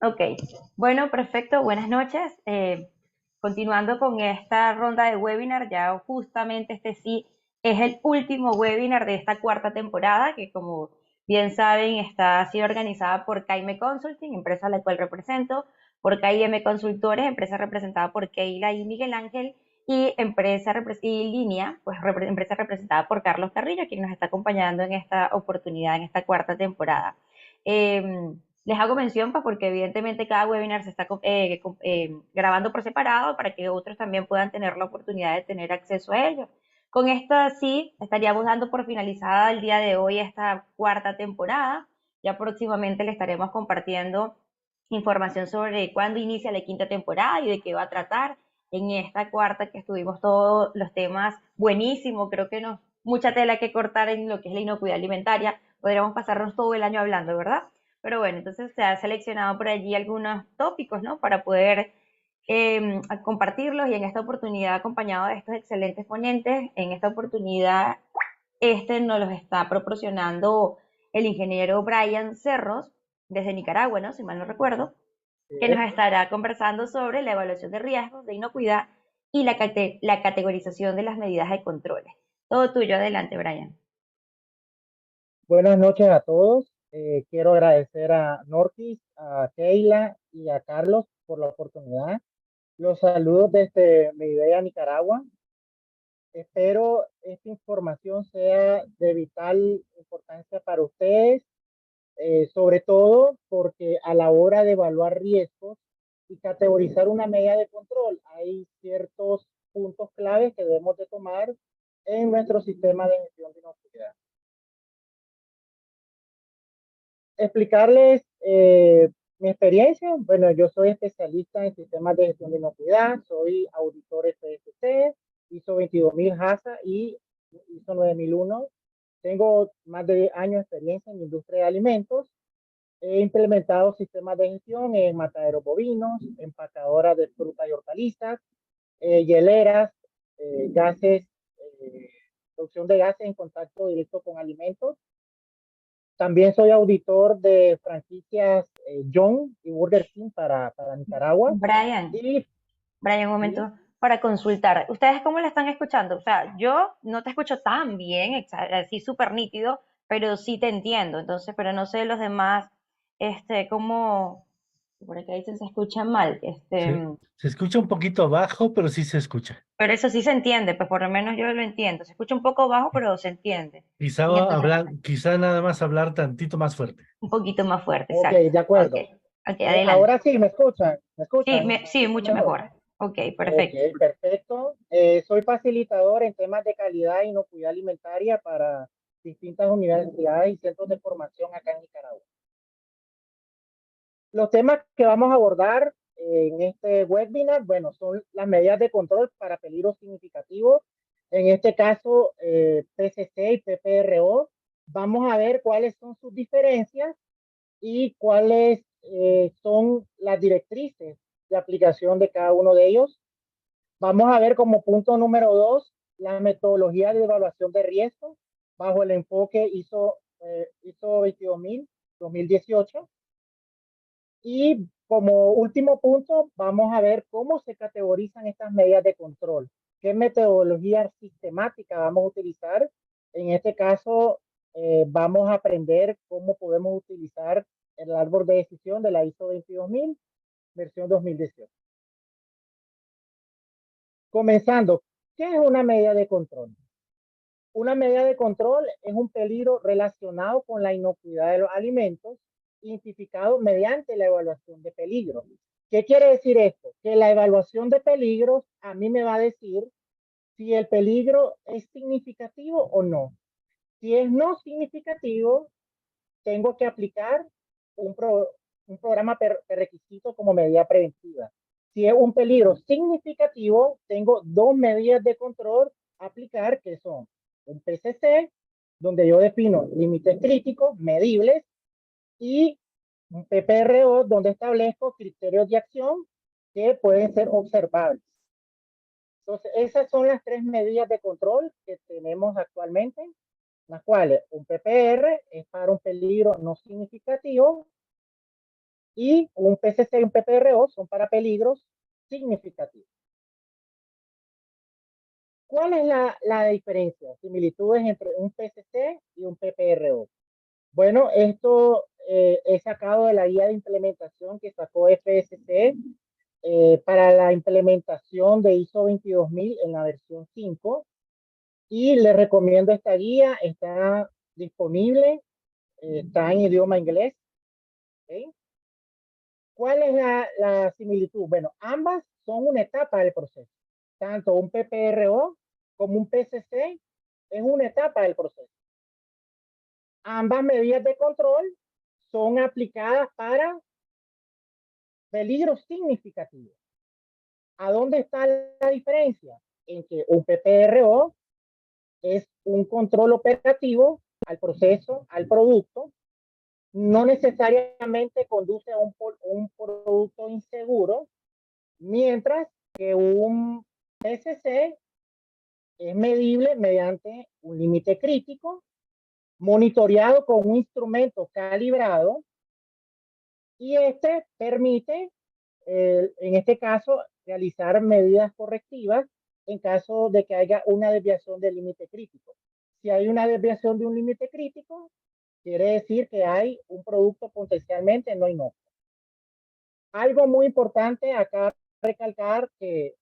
Ok, bueno, perfecto, buenas noches. Continuando con esta ronda de webinar, ya justamente este sí es el último webinar de esta cuarta temporada, que como bien saben está sido organizada por KM Consulting, empresa a la cual represento, por KM Consultores, empresa representada por Keila y Miguel Ángel, y y Línea, pues empresa representada por Carlos Carrillo, quien nos está acompañando en esta oportunidad, en esta cuarta temporada. Les hago mención, pues, porque evidentemente cada webinar se está grabando por separado para que otros también puedan tener la oportunidad de tener acceso a ello. Con esta sí, estaríamos dando por finalizada el día de hoy esta cuarta temporada. Ya próximamente le estaremos compartiendo información sobre cuándo inicia la quinta temporada y de qué va a tratar. En esta cuarta que estuvimos todos los temas buenísimo, creo que no mucha tela que cortar en lo que es la inocuidad alimentaria. Podríamos pasarnos todo el año hablando, ¿verdad? Pero bueno, entonces se ha seleccionado por allí algunos tópicos, ¿no? Para poder compartirlos y en esta oportunidad acompañado de estos excelentes ponentes, en esta oportunidad nos los está proporcionando el ingeniero Brian Cerros desde Nicaragua, ¿no? Si mal no recuerdo, que nos estará conversando sobre la evaluación de riesgos, de inocuidad y la categorización de las medidas de controles. Todo tuyo, adelante, Brian. Buenas noches a todos. Quiero agradecer a Norquis, a Keila y a Carlos por la oportunidad. Los saludos desde Medellín, Nicaragua. Espero esta información sea de vital importancia para ustedes, sobre todo porque a la hora de evaluar riesgos y categorizar una medida de control, hay ciertos puntos claves que debemos de tomar en nuestro sistema de gestión de inocuidad. Explicarles mi experiencia. Bueno, yo soy especialista en sistemas de gestión de inocuidad, soy auditor FSC, ISO 22000 HACCP y ISO 9001. Tengo más de 10 años de experiencia en la industria de alimentos. He implementado sistemas de gestión en mataderos bovinos, empacadoras de fruta y hortalizas, hieleras, gases, producción de gases en contacto directo con alimentos. También soy auditor de franquicias John y Burger King para Nicaragua. Brian, Y, Brian, un y momento para consultar. ¿Ustedes cómo la están escuchando? O sea, yo no te escucho tan bien, así súper nítido, pero sí te entiendo. Entonces, pero no sé los demás, cómo, por acá dicen se escucha mal, Se escucha un poquito bajo, pero sí se escucha. pero eso sí se entiende, pues por lo menos yo lo entiendo. Se escucha un poco bajo, pero se entiende. Quizá Y entonces, hablar, quizá nada más hablar tantito más fuerte. un poquito más fuerte, ok, exacto. de Ok, acuerdo. ok, adelante. Ahora sí, ¿me escuchan? ¿Me Sí, escuchan? sí, ¿Mucho mucho mejor? mejor. Ok, Ok, perfecto. perfecto. Soy facilitador en temas de calidad e inocuidad alimentaria para distintas universidades y centros de formación acá en Nicaragua. Los temas que vamos a abordar en este webinar, bueno, son las medidas de control para peligros significativos. En este caso, PCC y PPRO. Vamos a ver cuáles son sus diferencias y cuáles son las directrices de aplicación de cada uno de ellos. Vamos a ver como punto número 2 la metodología de evaluación de riesgo bajo el enfoque ISO 22000 2018. Y como último punto, vamos a ver cómo se categorizan estas medidas de control. ¿Qué metodología sistemática vamos a utilizar? En este caso, vamos a aprender cómo podemos utilizar el árbol de decisión de la ISO 22000, versión 2018. Comenzando, ¿qué es una medida de control? Una medida de control es un peligro relacionado con la inocuidad de los alimentos, identificado mediante la evaluación de peligro. ¿Qué quiere decir esto? Que la evaluación de peligros a mí me va a decir si el peligro es significativo o no. Si es no significativo, tengo que aplicar un, un programa de requisito como medida preventiva. Si es un peligro significativo, tengo dos medidas de control a aplicar, que son un PCC, donde yo defino límites críticos, medibles, y un PPRO, donde establezco criterios de acción que pueden ser observables. Entonces, esas son las tres medidas de control que tenemos actualmente, las cuales un PPR es para un peligro no significativo, Y un PCC y un PPRO son para peligros significativos. ¿Cuál es la diferencia, similitudes entre un PCC y un PPRO? Bueno, esto es sacado de la guía de implementación que sacó FSC para la implementación de ISO 22000 en la versión 5. Y les recomiendo esta guía, está disponible, está en idioma inglés. ¿Okay? ¿Cuál es la similitud? Bueno, ambas son una etapa del proceso. Tanto un PPRO como un PCC es una etapa del proceso. Ambas medidas de control son aplicadas para peligros significativos. ¿A dónde está la diferencia? En que un PPRO es un control operativo al proceso, al producto, no necesariamente conduce a un producto inseguro, mientras que un PCC es medible mediante un límite crítico, monitoreado con un instrumento calibrado, y este permite, en este caso, realizar medidas correctivas en caso de que haya una desviación del límite crítico. Si hay una desviación de un límite crítico, quiere decir que hay un producto potencialmente no inocuo. Algo muy importante acá recalcar que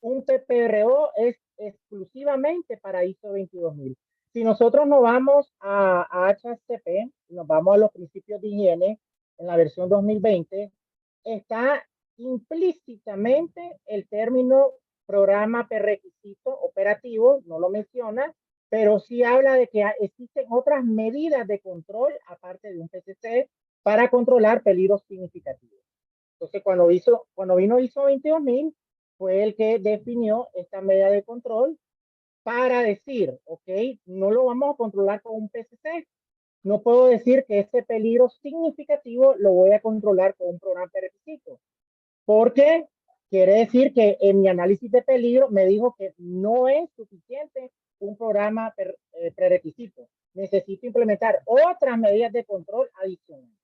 un PPRO es exclusivamente para ISO 22000. Si nosotros nos vamos a HACCP, nos vamos a los principios de higiene en la versión 2020, está implícitamente el término programa prerequisito operativo, no lo menciona, pero sí habla de que existen otras medidas de control, aparte de un PCC, para controlar peligros significativos. Entonces, cuando vino ISO 22000, fue el que definió esta medida de control para decir, ok, no lo vamos a controlar con un PCC. No puedo decir que ese peligro significativo lo voy a controlar con un programa prerequisito, porque quiere decir que en mi análisis de peligro me dijo que no es suficiente un programa prerequisito. Necesito implementar otras medidas de control adicionales.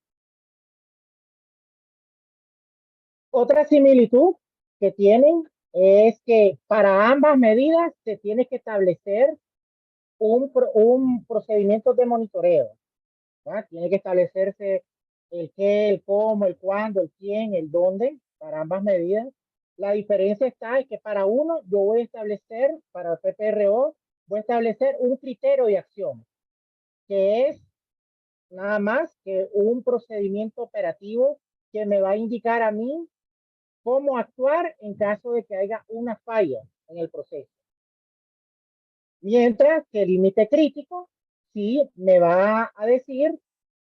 Otra similitud que tienen es que para ambas medidas se tiene que establecer un procedimiento de monitoreo. ¿verdad? Tiene que establecerse el qué, el cómo, el cuándo, el quién, el dónde, para ambas medidas. La diferencia está en que para uno yo voy a establecer, para el PPRO, voy a establecer un criterio de acción, que es nada más que un procedimiento operativo que me va a indicar a mí cómo actuar en caso de que haya una falla en el proceso. Mientras que el límite crítico sí me va a decir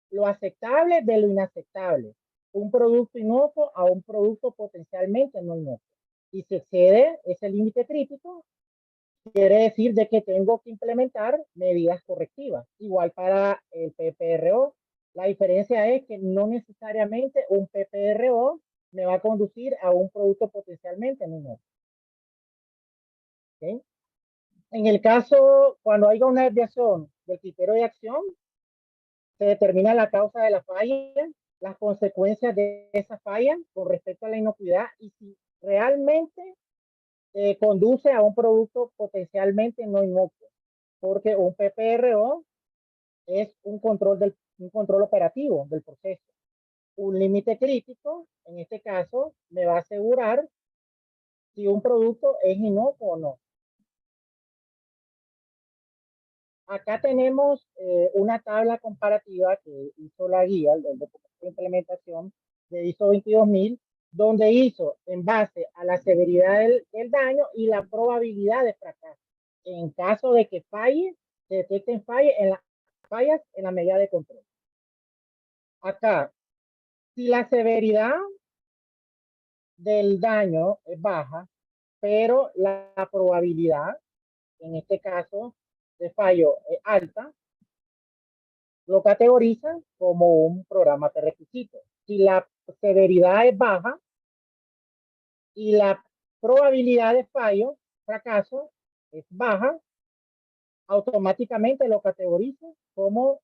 lo aceptable de lo inaceptable. Un producto inocuo a un producto potencialmente no inocuo. Y si excede ese límite crítico, quiere decir de que tengo que implementar medidas correctivas. Igual para el PPRO. La diferencia es que no necesariamente un PPRO me va a conducir a un producto potencialmente no inocuo. ¿Okay? En el caso, cuando haya una desviación del criterio de acción, se determina la causa de la falla, las consecuencias de esa falla con respecto a la inocuidad y si realmente conduce a un producto potencialmente no inocuo, porque un PPRO es un control operativo del proceso. Un límite crítico, en este caso, me va a asegurar si un producto es inocuo o no. Acá tenemos una tabla comparativa que hizo la guía, el documento de implementación de ISO 22000, donde hizo en base a la severidad del daño y la probabilidad de fracaso. En caso de que falle, se detecten fallas en la medida de control. Acá, si la severidad del daño es baja, pero la probabilidad, en este caso, de fallo es alta, lo categorizan como un programa prerequisito. Si la severidad es baja y la probabilidad de fallo, fracaso, es baja, automáticamente lo categorizan como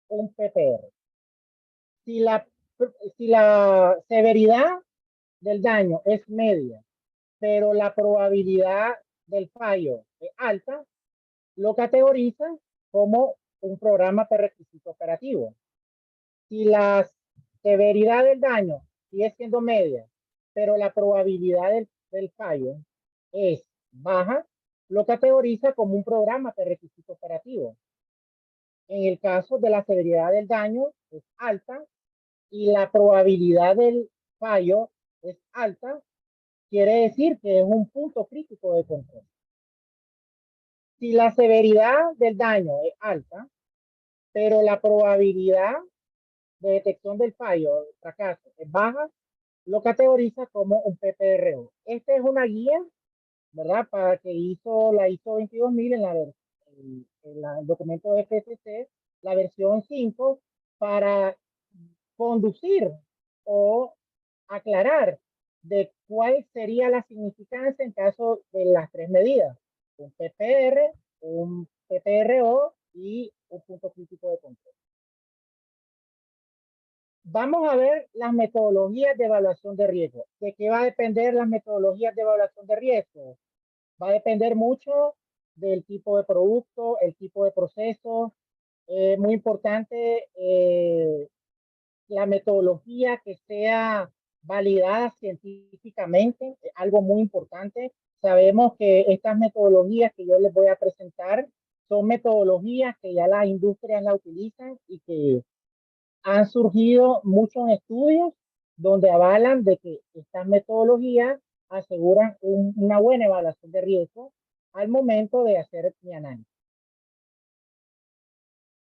un PPR. Si la Si la severidad del daño es media, pero la probabilidad del fallo es alta, lo categoriza como un programa prerequisito operativo. Si la severidad del daño sigue siendo media, pero la probabilidad del fallo es baja, lo categoriza como un programa prerequisito operativo. En el caso de la severidad del daño es alta y la probabilidad del fallo es alta, quiere decir que es un punto crítico de control. Si la severidad del daño es alta, pero la probabilidad de detección del fallo, fracaso, es baja, lo categoriza como un PPRO. Esta es una guía, ¿verdad? Para que hizo la ISO 22000 en el documento de FCC, la versión 5, para conducir o aclarar de cuál sería la significancia en caso de las tres medidas, un PPR, un PPRO y un punto crítico de control. Vamos a ver las metodologías de evaluación de riesgo. ¿De qué va a depender las metodologías de evaluación de riesgo? Va a depender mucho del tipo de producto, el tipo de proceso. Muy importante la metodología que sea validada científicamente, algo muy importante. Sabemos que estas metodologías que yo les voy a presentar son metodologías que ya las industrias la utilizan y que han surgido muchos estudios donde avalan de que estas metodologías aseguran una buena evaluación de riesgo al momento de hacer mi análisis.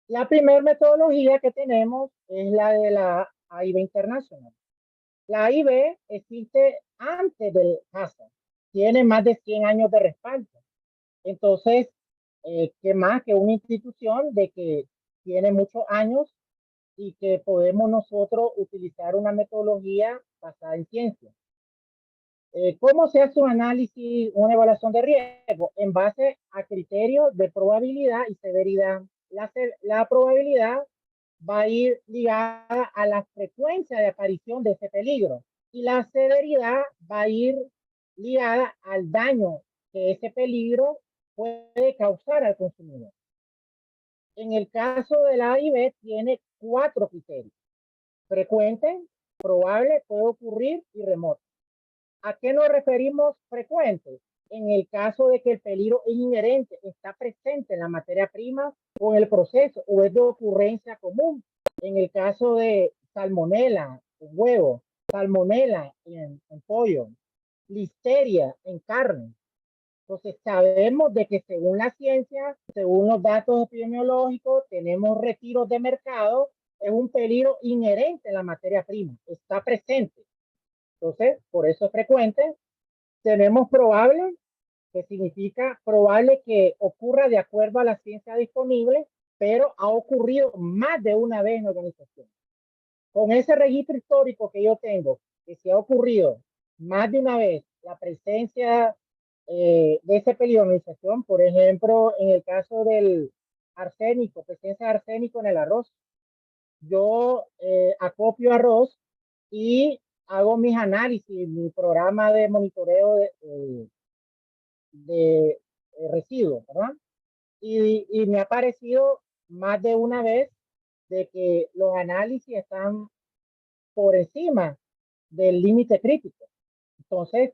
La primera metodología que tenemos es la de la AIB International. La AIB existe antes del HACCP, tiene más de 100 años de respaldo. Entonces, ¿qué más que una institución de que tiene muchos años y que podemos nosotros utilizar una metodología basada en ciencia? ¿Cómo se hace un análisis, una evaluación de riesgo? En base a criterios de probabilidad y severidad. La probabilidad va a ir ligada a la frecuencia de aparición de ese peligro y la severidad va a ir ligada al daño que ese peligro puede causar al consumidor. En el caso de la AIB tiene 4 criterios: frecuente, probable, puede ocurrir y remoto. ¿A qué nos referimos frecuente? En el caso de que el peligro es inherente, está presente en la materia prima o en el proceso, o es de ocurrencia común. En el caso de salmonela en huevo, salmonela en pollo, listeria en carne. Entonces sabemos de que según la ciencia, según los datos epidemiológicos, tenemos retiros de mercado, es un peligro inherente en la materia prima, está presente. Entonces, por eso es frecuente. Tenemos probable, que significa probable que ocurra de acuerdo a la ciencia disponible, pero ha ocurrido más de una vez en la organización. Con ese registro histórico que yo tengo, que se ha ocurrido más de una vez la presencia de ese peligro en la organización, por ejemplo, en el caso del arsénico, presencia de arsénico en el arroz, yo acopio arroz y hago mis análisis, mi programa de monitoreo de residuos, ¿verdad? Y me ha parecido más de una vez de que los análisis están por encima del límite crítico. Entonces,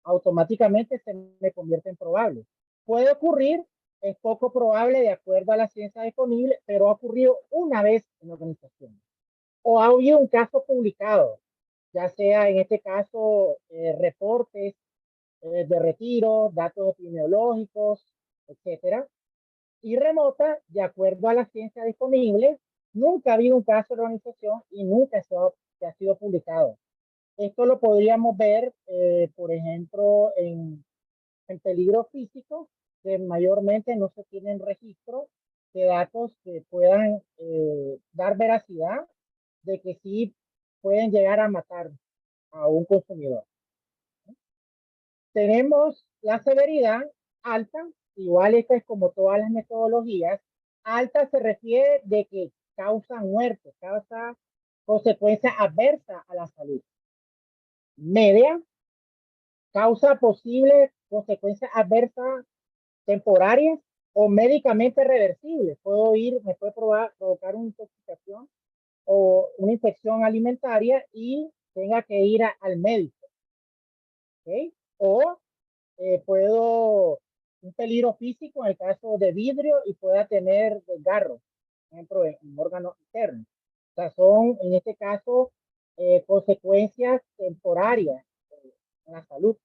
automáticamente se me convierte en probable. Puede ocurrir, es poco probable de acuerdo a la ciencia disponible, pero ha ocurrido una vez en la organización. O ha habido un caso publicado, ya sea en este caso reportes de retiro, datos epidemiológicos, etcétera. Y remota, de acuerdo a la ciencia disponible, nunca ha habido un caso de organización y nunca se ha sido publicado. Esto lo podríamos ver, por ejemplo, en peligro físico, que mayormente no se tienen registro de datos que puedan dar veracidad de que sí pueden llegar a matar a un consumidor. Tenemos la severidad alta, igual esta es como todas las metodologías. Alta se refiere de que causa muerte, causa consecuencia adversa a la salud. Media, causa posible consecuencias adversas temporarias o médicamente reversibles. Me puede provocar una intoxicación o una infección alimentaria y tenga que ir al médico. ¿Okay? O un peligro físico en el caso de vidrio y pueda tener desgarro, por ejemplo, en un órgano interno. O sea, son en este caso consecuencias temporarias en la salud.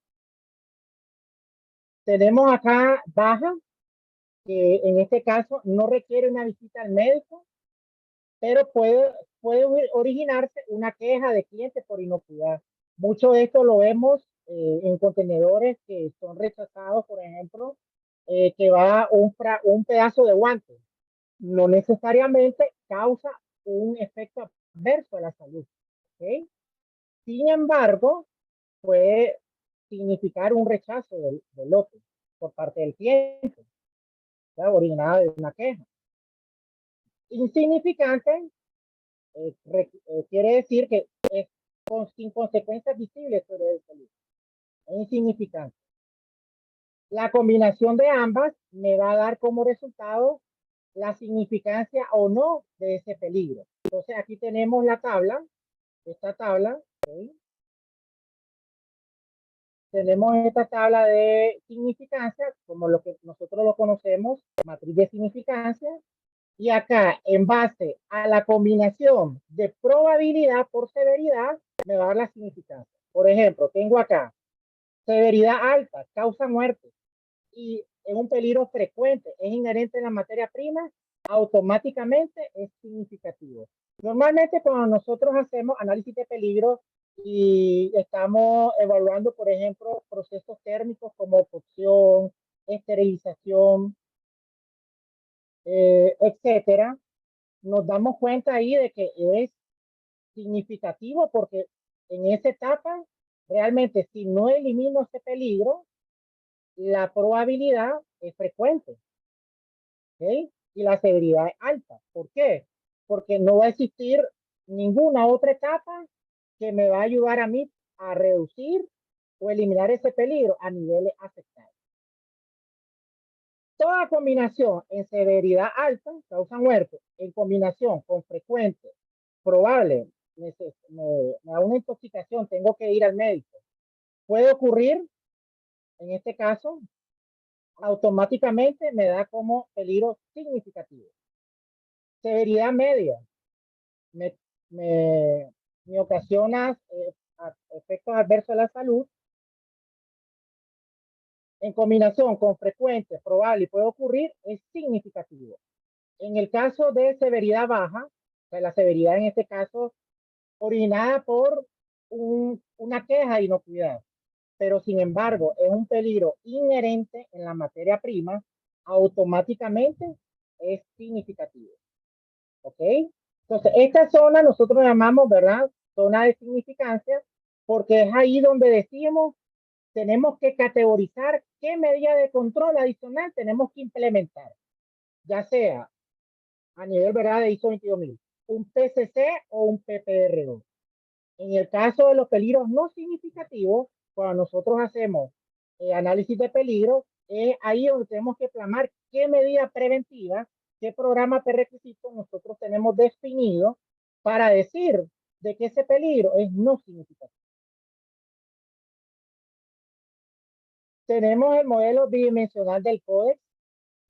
Tenemos acá baja, que en este caso no requiere una visita al médico, pero puede originarse una queja de cliente por inocuidad. Mucho de esto lo vemos en contenedores que son rechazados, por ejemplo, que va un pedazo de guante. No necesariamente causa un efecto adverso a la salud. ¿Okay? Sin embargo, puede significar un rechazo del lote por parte del cliente, originado de una queja. Insignificante quiere decir que es sin consecuencias visibles sobre el salud. Es insignificante. La combinación de ambas me va a dar como resultado la significancia o no de ese peligro. Entonces aquí tenemos la tabla, esta tabla, ¿okay? Tenemos esta tabla de significancia, como lo que nosotros lo conocemos, matriz de significancia, y acá, en base a la combinación de probabilidad por severidad, me va a dar la significancia. Por ejemplo, tengo acá, severidad alta, causa muerte, y es un peligro frecuente, es inherente en la materia prima, automáticamente es significativo. Normalmente cuando nosotros hacemos análisis de peligro y estamos evaluando, por ejemplo, procesos térmicos como cocción, esterilización, etcétera, nos damos cuenta ahí de que es significativo porque en esa etapa, realmente si no elimino ese peligro, la probabilidad es frecuente. ¿Okay? Y la severidad es alta. ¿Por qué? Porque no va a existir ninguna otra etapa que me va a ayudar a mí a reducir o eliminar ese peligro a niveles aceptables. Toda combinación en severidad alta causa muerte, en combinación con frecuente, probable, me da una intoxicación, tengo que ir al médico. Puede ocurrir, en este caso, automáticamente me da como peligro significativo. Severidad media, me, me ocasiona efectos adversos a la salud. En combinación con frecuente, probable y puede ocurrir, es significativo. En el caso de severidad baja, o sea, la severidad en este caso originada por una queja de inocuidad, pero sin embargo es un peligro inherente en la materia prima, automáticamente es significativo. ¿Ok? Entonces, esta zona nosotros llamamos, ¿verdad? Zona de significancia, porque es ahí donde decimos, tenemos que categorizar qué medida de control adicional tenemos que implementar, ya sea a nivel, ¿verdad?, de ISO 22000, un PCC o un PPR2. En el caso de los peligros no significativos, cuando nosotros hacemos análisis de peligro, es ahí donde tenemos que plasmar qué medida preventiva, qué programa prerequisito nosotros tenemos definido para decir de que ese peligro es no significativo. Tenemos el modelo bidimensional del Codex.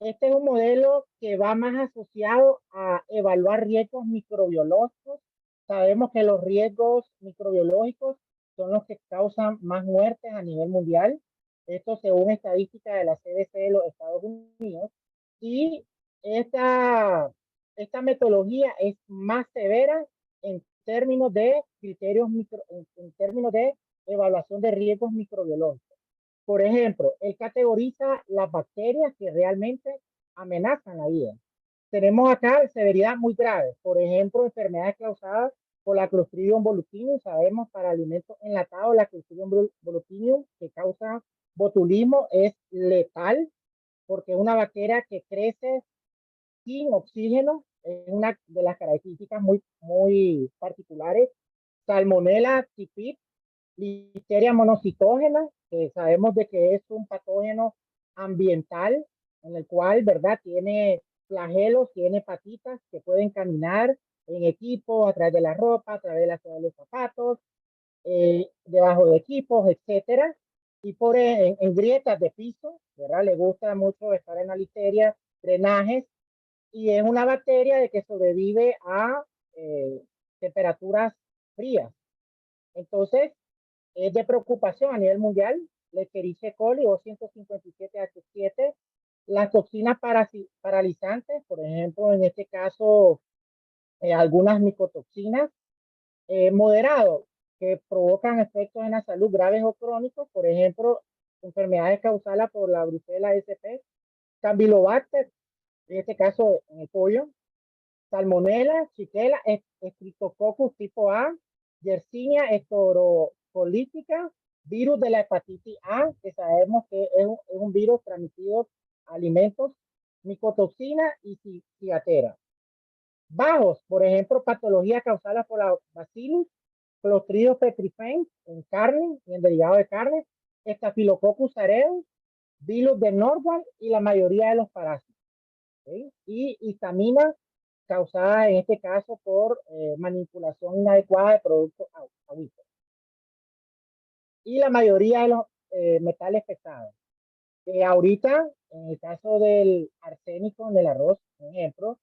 Este es un modelo que va más asociado a evaluar riesgos microbiológicos. Sabemos que los riesgos microbiológicos son los que causan más muertes a nivel mundial. Esto según estadísticas de la CDC de los Estados Unidos. Y esta metodología es más severa en términos de criterios en términos de evaluación de riesgos microbiológicos. Por ejemplo, él categoriza las bacterias que realmente amenazan la vida. Tenemos acá severidad muy grave. Por ejemplo, enfermedades causadas por la Clostridium botulinum. Sabemos para alimentos enlatados la Clostridium botulinum que causa botulismo es letal porque es una bacteria que crece sin oxígeno es una de las características muy particulares. Salmonella typhi, Listeria monocitógena, que sabemos de que es un patógeno ambiental en el cual, ¿verdad? Tiene flagelos, tiene patitas que pueden caminar en equipo, a través de la ropa, a través de los zapatos, debajo de equipos, etcétera. Y en grietas de piso, ¿verdad? Le gusta mucho estar en la listeria, drenajes, y es una bacteria de que sobrevive a temperaturas frías. Entonces, es de preocupación a nivel mundial, Escherichia coli o 157H7, las toxinas paralizantes, por ejemplo, en este caso, algunas micotoxinas, moderados, que provocan efectos en la salud graves o crónicos, por ejemplo, enfermedades causadas por la Brucella SP, Campylobacter, en este caso en el pollo, Salmonella, Shigella, Streptococcus tipo A, Yersinia estorocolitica, virus de la hepatitis A, que sabemos que es un virus transmitido a alimentos, micotoxina y cigatera. Bajos, por ejemplo, patologías causadas por la Bacillus, Clostridium petrifex en carne y en derivado de carne, Staphylococcus aureus, virus de Norwalk y la mayoría de los parásitos. ¿Sí? Y histamina causada en este caso por manipulación inadecuada de productos aguíferos. Y la mayoría de los metales pesados. Ahorita, en el caso del arsénico en el arroz, por ejemplo,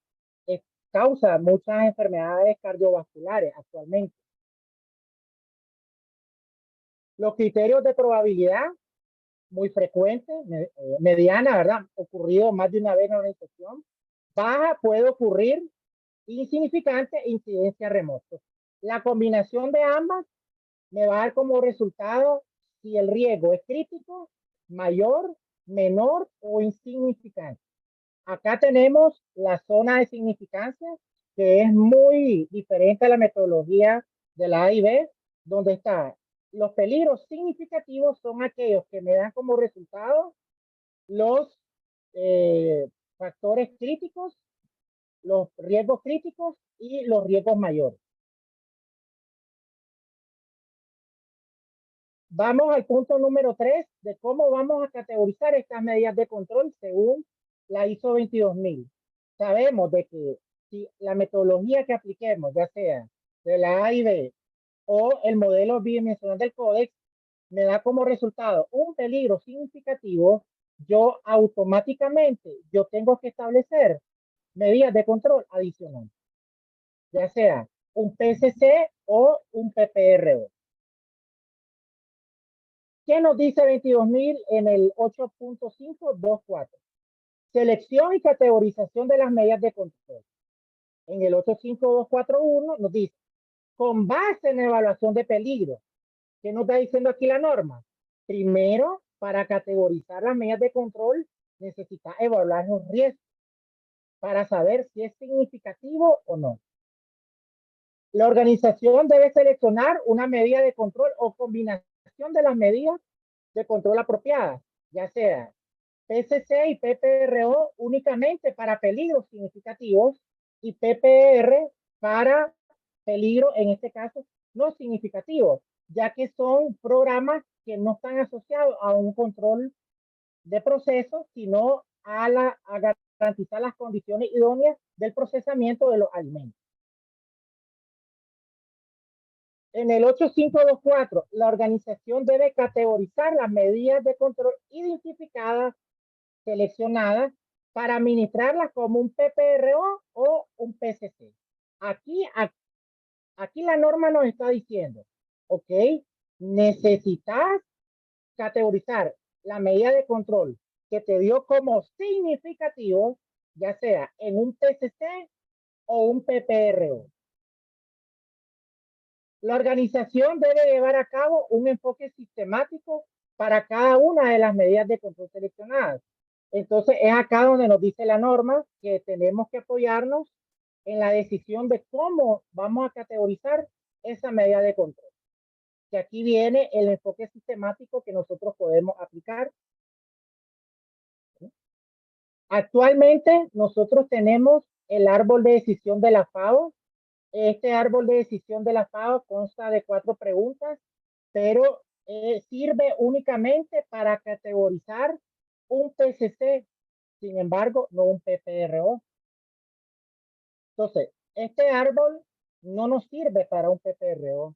causa muchas enfermedades cardiovasculares actualmente. Los criterios de probabilidad, muy frecuentes, mediana, ¿verdad? Ocurrido más de una vez en la organización. Baja, puede ocurrir insignificante, incidencia remota. La combinación de ambas me va a dar como resultado si el riesgo es crítico, mayor, menor o insignificante. Acá tenemos la zona de significancia, que es muy diferente a la metodología de la A y B, donde está los peligros significativos son aquellos que me dan como resultado los factores críticos, los riesgos críticos y los riesgos mayores. Vamos al punto número 3 de cómo vamos a categorizar estas medidas de control según la ISO 22000. Sabemos de que si la metodología que apliquemos, ya sea de la A y B o el modelo bidimensional del códex, me da como resultado un peligro significativo, yo automáticamente tengo que establecer medidas de control adicionales, ya sea un PCC o un PPRO. ¿Qué nos dice 22.000 en el 8.524? Selección y categorización de las medidas de control. En el 85241 nos dice, con base en evaluación de peligro. ¿Qué nos está diciendo aquí la norma? Primero, para categorizar las medidas de control, necesita evaluar los riesgos para saber si es significativo o no. La organización debe seleccionar una medida de control o combinación de las medidas de control apropiadas, ya sea PCC y PPRO únicamente para peligros significativos y PPR para peligro, en este caso, no significativo, ya que son programas que no están asociados a un control de procesos, sino a garantizar las condiciones idóneas del procesamiento de los alimentos. En el 8524, la organización debe categorizar las medidas de control identificadas, seleccionadas, para administrarlas como un PPRO o un PCC. Aquí la norma nos está diciendo, ok, necesitas categorizar la medida de control que te dio como significativo, ya sea en un PCC o un PPRO. La organización debe llevar a cabo un enfoque sistemático para cada una de las medidas de control seleccionadas. Entonces, es acá donde nos dice la norma que tenemos que apoyarnos en la decisión de cómo vamos a categorizar esa medida de control. Que aquí viene el enfoque sistemático que nosotros podemos aplicar. Actualmente, nosotros tenemos el árbol de decisión de la FAO. Este árbol de decisión de la FAO consta de 4 preguntas, pero sirve únicamente para categorizar un PCC, sin embargo, no un PPRO. Entonces, este árbol no nos sirve para un PPRO,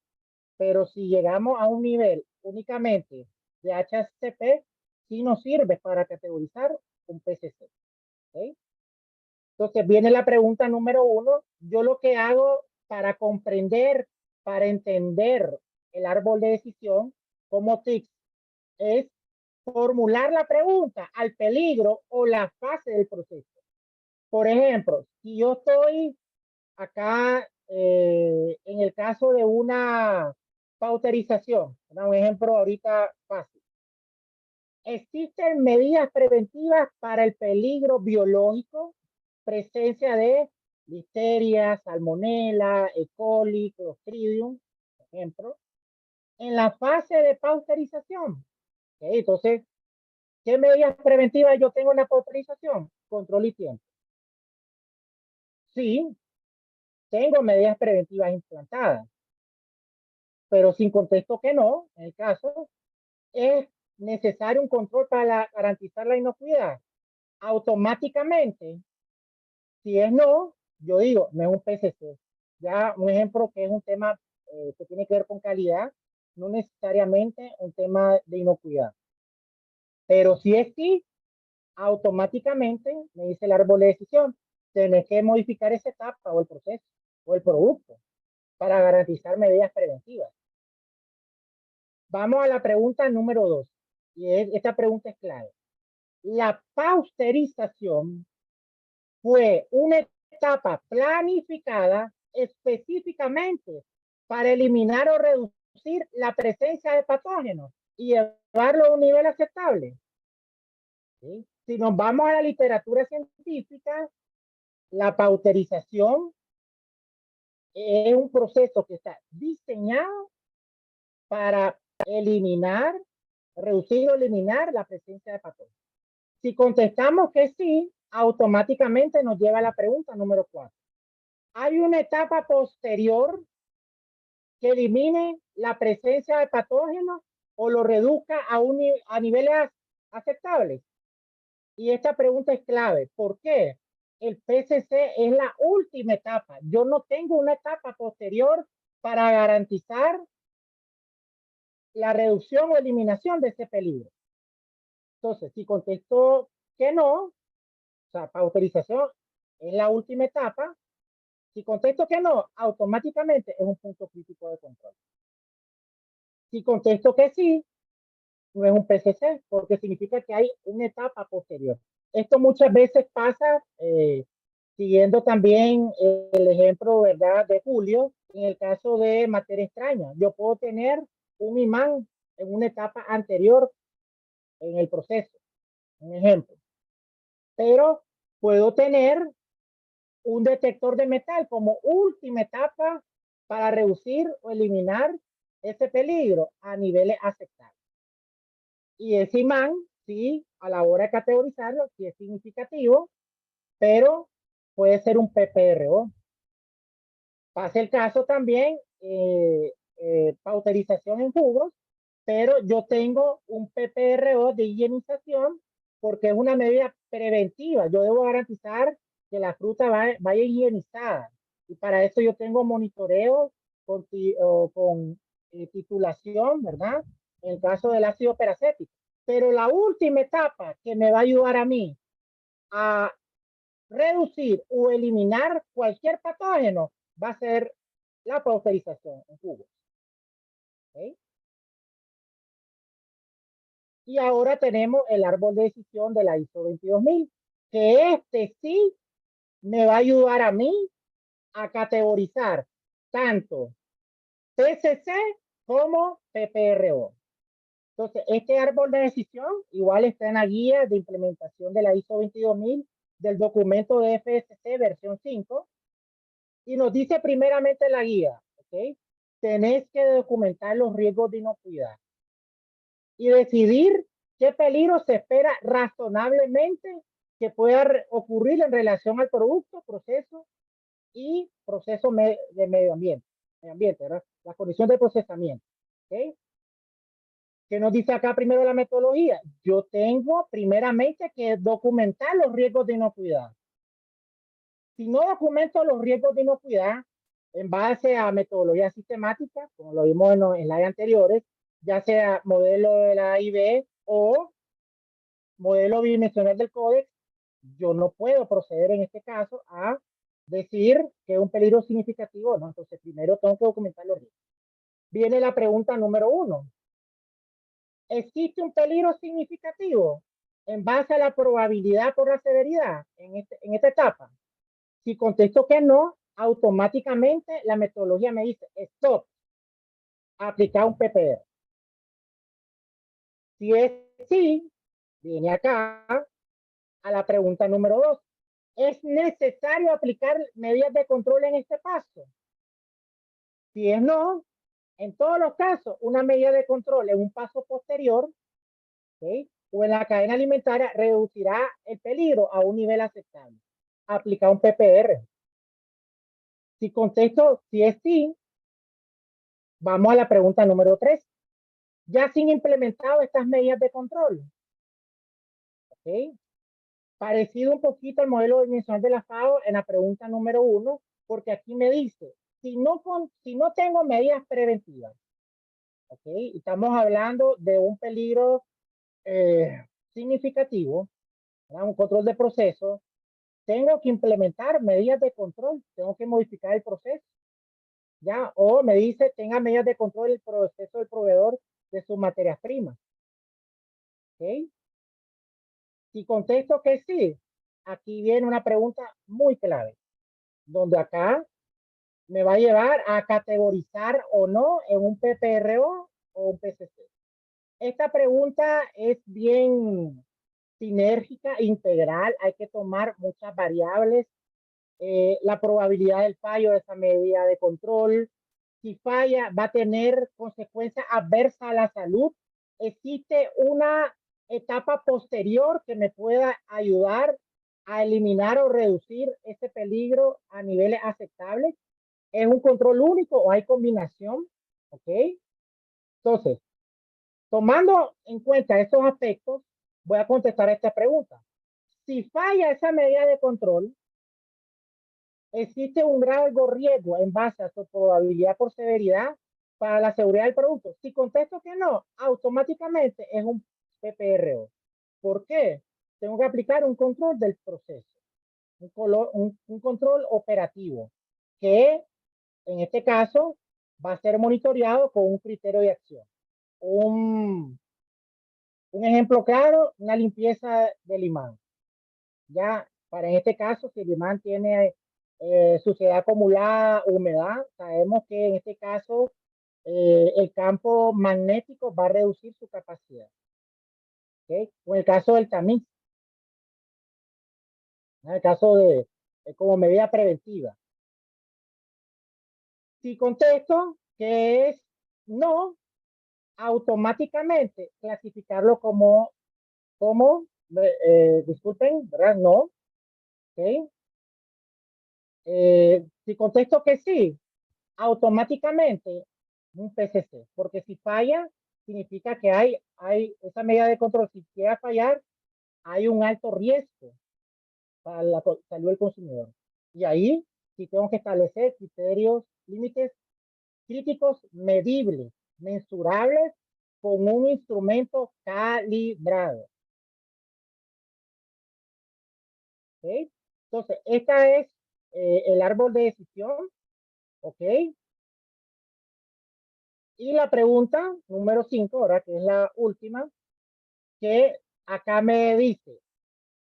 pero si llegamos a un nivel únicamente de HACCP, sí nos sirve para categorizar un PCC. ¿Okay? Entonces viene la pregunta número 1. Yo lo que hago para comprender, para entender el árbol de decisión como TIC es formular la pregunta al peligro o la fase del proceso. Por ejemplo, si yo estoy acá en el caso de una pauterización, un ejemplo ahorita fácil. Existen medidas preventivas para el peligro biológico, presencia de listeria, salmonella, E. coli, Clostridium, por ejemplo, en la fase de pasteurización. ¿Okay? Entonces, ¿qué medidas preventivas yo tengo en la pasteurización? Control y tiempo. Sí, tengo medidas preventivas implantadas, pero sin contexto que no, en el caso, es necesario un control para garantizar la inocuidad. Automáticamente, si es no, yo digo, no es un PCC. Ya un ejemplo que es un tema que tiene que ver con calidad, no necesariamente un tema de inocuidad. Pero si es sí, automáticamente me dice el árbol de decisión, tenés que modificar esa etapa o el proceso o el producto para garantizar medidas preventivas. Vamos a la pregunta número 2. Y esta pregunta es clave. La pasteurización fue una etapa planificada específicamente para eliminar o reducir la presencia de patógenos y llevarlo a un nivel aceptable. ¿Sí? Si nos vamos a la literatura científica, la pasteurización es un proceso que está diseñado para eliminar, reducir o eliminar la presencia de patógenos. Si contestamos que sí, automáticamente nos lleva a la pregunta número 4. ¿Hay una etapa posterior que elimine la presencia de patógenos o lo reduzca a niveles aceptables? Y esta pregunta es clave. ¿Por qué? El PCC es la última etapa. Yo no tengo una etapa posterior para garantizar la reducción o eliminación de ese peligro. Entonces, si contesto que no, o sea, pasteurización es la última etapa. Si contesto que no, automáticamente es un punto crítico de control. Si contesto que sí, no es un PCC, porque significa que hay una etapa posterior. Esto muchas veces pasa, siguiendo también el ejemplo, ¿verdad?, de Julio, en el caso de materia extraña. Yo puedo tener un imán en una etapa anterior en el proceso, un ejemplo. Pero puedo tener un detector de metal como última etapa para reducir o eliminar ese peligro a niveles aceptables. Y ese imán, sí, a la hora de categorizarlo, sí es significativo, pero puede ser un PPRO. Pasa el caso también, pasteurización en jugos, pero yo tengo un PPRO de higienización porque es una medida preventiva. Yo debo garantizar que la fruta vaya higienizada. Y para eso yo tengo monitoreo con titulación, ¿verdad? En el caso del ácido peracético. Pero la última etapa que me va a ayudar a mí a reducir o eliminar cualquier patógeno va a ser la pasteurización en jugos. ¿Okay? Y ahora tenemos el árbol de decisión de la ISO 22000, que este sí me va a ayudar a mí a categorizar tanto PCC como PPRO. Entonces, este árbol de decisión igual está en la guía de implementación de la ISO 22000 del documento de FSC versión 5 y nos dice primeramente la guía, ¿ok? Tenés que documentar los riesgos de inocuidad y decidir qué peligro se espera razonablemente que pueda ocurrir en relación al producto, proceso y proceso de medio ambiente, ¿verdad? La condición de procesamiento. ¿Okay? ¿Qué nos dice acá primero la metodología? Yo tengo primeramente que documentar los riesgos de inocuidad. Si no documento los riesgos de inocuidad en base a metodología sistemática, como lo vimos en las anteriores, ya sea modelo de la IB o modelo bidimensional del códex, yo no puedo proceder en este caso a decir que es un peligro significativo, ¿no? Entonces primero tengo que documentar los riesgos. Viene la pregunta número 1. ¿Existe un peligro significativo en base a la probabilidad por la severidad en esta etapa? Si contesto que no, automáticamente la metodología me dice, stop, aplicar un PPR. Si es sí, viene acá a la pregunta número 2. ¿Es necesario aplicar medidas de control en este paso? Si es no, en todos los casos, una medida de control en un paso posterior, ¿okay?, o en la cadena alimentaria reducirá el peligro a un nivel aceptable. Aplicar un PPR. Si contesto si es sí, vamos a la pregunta número 3. Ya se han implementado estas medidas de control. ¿Okay? Parecido un poquito al modelo dimensional de la FAO en la pregunta número 1, porque aquí me dice, si no tengo medidas preventivas, ¿okay?, estamos hablando de un peligro significativo, ¿verdad?, un control de proceso, tengo que implementar medidas de control, tengo que modificar el proceso, ¿ya? O me dice, tenga medidas de control del proceso del proveedor de sus materias primas. ¿Ok? Si contesto que sí, aquí viene una pregunta muy clave, donde acá me va a llevar a categorizar o no en un PPRO o un PCC. Esta pregunta es bien sinérgica, integral, hay que tomar muchas variables, la probabilidad del fallo de esa medida de control. Si falla, va a tener consecuencias adversas a la salud. Existe una etapa posterior que me pueda ayudar a eliminar o reducir ese peligro a niveles aceptables. ¿Es un control único o hay combinación? ¿Ok? Entonces, tomando en cuenta estos aspectos, voy a contestar esta pregunta. Si falla esa medida de control, existe un grave riesgo en base a su probabilidad por severidad para la seguridad del producto. Si contesto que no, automáticamente es un PPRO. ¿Por qué? Tengo que aplicar un control del proceso, un control operativo, que en este caso va a ser monitoreado con un criterio de acción. Un ejemplo claro, una limpieza del imán. Ya, para en este caso, si el imán tiene suciedad acumulada, humedad, sabemos que en este caso el campo magnético va a reducir su capacidad. ¿Okay? O en el caso del tamiz, en el caso de como medida preventiva. Si contesto que es no, automáticamente clasificarlo disculpen, ¿verdad? No. ¿Okay? Si contesto que sí, automáticamente un PCC, porque si falla, significa que hay esa medida de control. Si llega a fallar, hay un alto riesgo para la salud del consumidor. Y ahí sí tengo que establecer criterios, límites críticos medibles, mensurables, con un instrumento calibrado. ¿Okay? Entonces, esta es el árbol de decisión. ¿Ok? Y la pregunta número 5, ahora que es la última, que acá me dice,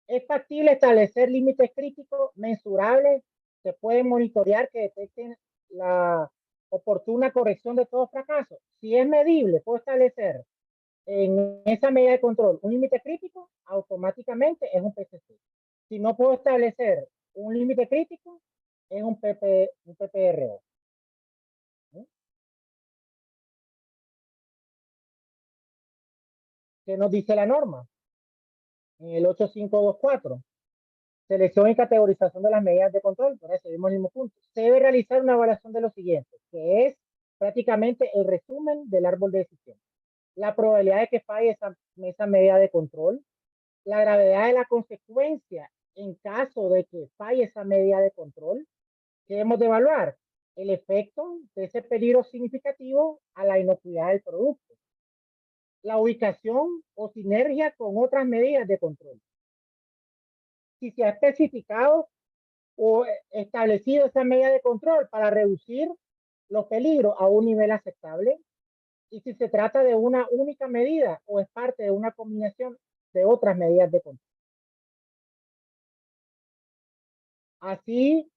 ¿es factible establecer límites críticos mensurables? ¿Se pueden monitorear que detecten la oportuna corrección de todo fracaso? Si es medible, puedo establecer en esa medida de control un límite crítico, automáticamente es un PCC. Si no puedo establecer un límite crítico, es un PPRO. ¿Sí? ¿Qué nos dice la norma? En el 8524. Selección y categorización de las medidas de control. Ahora seguimos el mismo punto. Se debe realizar una evaluación de lo siguiente, que es prácticamente el resumen del árbol de decisión. La probabilidad de que falle esa medida de control, la gravedad de la consecuencia en caso de que falle esa medida de control, que debemos de evaluar el efecto de ese peligro significativo a la inocuidad del producto, la ubicación o sinergia con otras medidas de control. Si se ha especificado o establecido esa medida de control para reducir los peligros a un nivel aceptable, y si se trata de una única medida o es parte de una combinación de otras medidas de control. Así,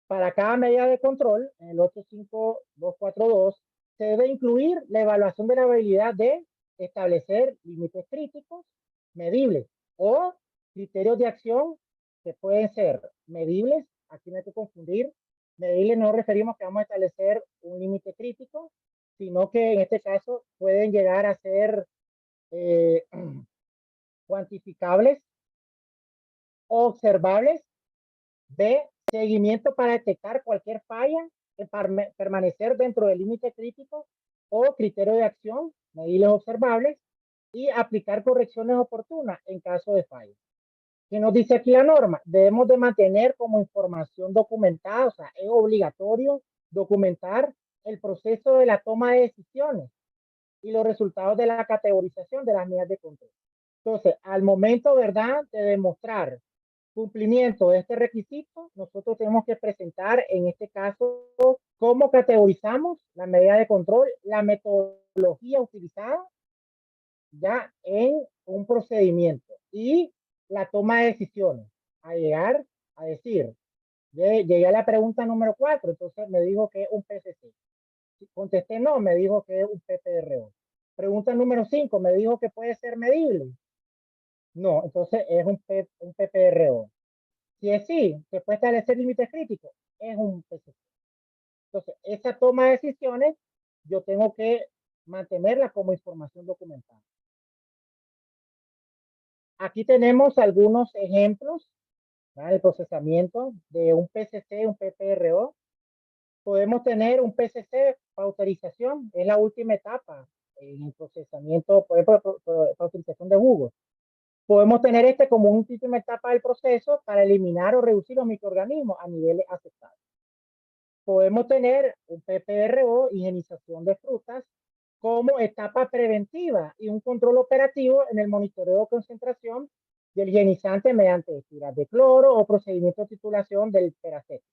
para cada medida de control, en el 85242, se debe incluir la evaluación de la habilidad de establecer límites críticos medibles o criterios de acción que pueden ser medibles. Aquí no hay que confundir. Medibles no nos referimos que vamos a establecer un límite crítico, sino que en este caso pueden llegar a ser cuantificables, observables, B, seguimiento para detectar cualquier falla, permanecer dentro del límite crítico o criterio de acción, medibles observables, y aplicar correcciones oportunas en caso de falla. ¿Qué nos dice aquí la norma? Debemos de mantener como información documentada, o sea, es obligatorio documentar el proceso de la toma de decisiones y los resultados de la categorización de las medidas de control. Entonces, al momento, ¿verdad?, de demostrar cumplimiento de este requisito, nosotros tenemos que presentar, en este caso, cómo categorizamos la medida de control, la metodología utilizada ya en un procedimiento y la toma de decisiones. A llegar a decir, llegué a la pregunta número 4, entonces me dijo que es un PCC. Contesté no, me dijo que es un PPRO. Pregunta número 5, me dijo que puede ser medible. No, entonces es un PPRO. Si es sí, se puede establecer límites críticos, es un PCC. Entonces, esa toma de decisiones, yo tengo que mantenerla como información documentada. Aquí tenemos algunos ejemplos del procesamiento de un PCC, un PPRO. Podemos tener un PCC para autorización, es la última etapa en el procesamiento, por ejemplo, autorización de jugos. Podemos tener este como una última etapa del proceso para eliminar o reducir los microorganismos a niveles aceptables. Podemos tener un PPRO, higienización de frutas, como etapa preventiva y un control operativo en el monitoreo de concentración del higienizante mediante tiras de cloro o procedimiento de titulación del peracético.